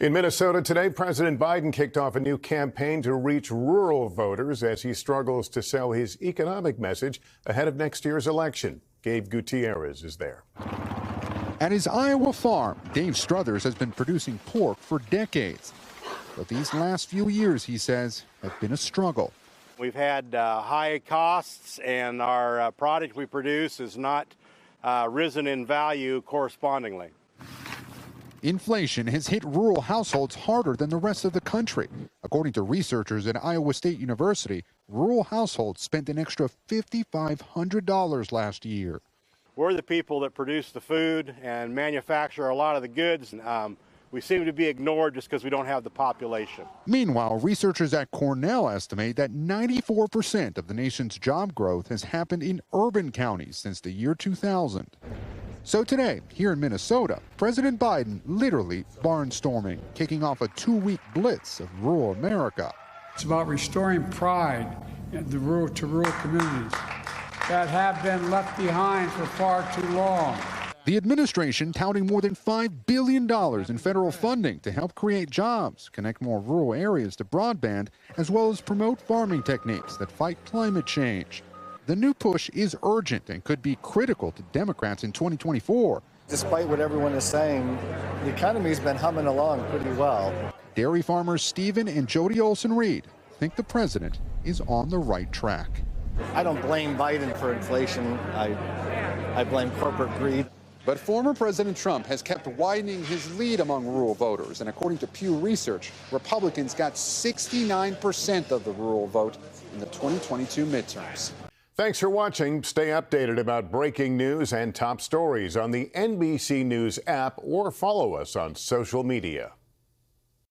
In Minnesota today, President Biden kicked off a new campaign to reach rural voters as he struggles to sell his economic message ahead of next year's election. Gabe Gutierrez is there. At his Iowa farm, Dave Struthers has been producing pork for decades. But these last few years, he says, have been a struggle. We've had high costs, and our product we produce has not risen in value correspondingly. Inflation has hit rural households harder than the rest of the country. According to researchers at Iowa State University, rural households spent an extra $5,500 last year. We're the people that produce the food and manufacture a lot of the goods. We seem to be ignored just because we don't have the population. Meanwhile, researchers at Cornell estimate that 94% of the nation's job growth has happened in urban counties since the year 2000. So today, here in Minnesota, President Biden literally barnstorming, kicking off a 2-week blitz of rural America. It's about restoring pride in the rural communities that have been left behind for far too long. The administration touting more than $5 billion in federal funding to help create jobs, connect more rural areas to broadband, as well as promote farming techniques that fight climate change. The new push is urgent and could be critical to Democrats in 2024. Despite what everyone is saying, the economy's been humming along pretty well. Dairy farmers Stephen and Jody Olson-Reed think the president is on the right track. I don't blame Biden for inflation. I blame corporate greed. But former President Trump has kept widening his lead among rural voters. And according to Pew Research, Republicans got 69% of the rural vote in the 2022 midterms. Thanks for watching. Stay updated about breaking news and top stories on the NBC News app or follow us on social media.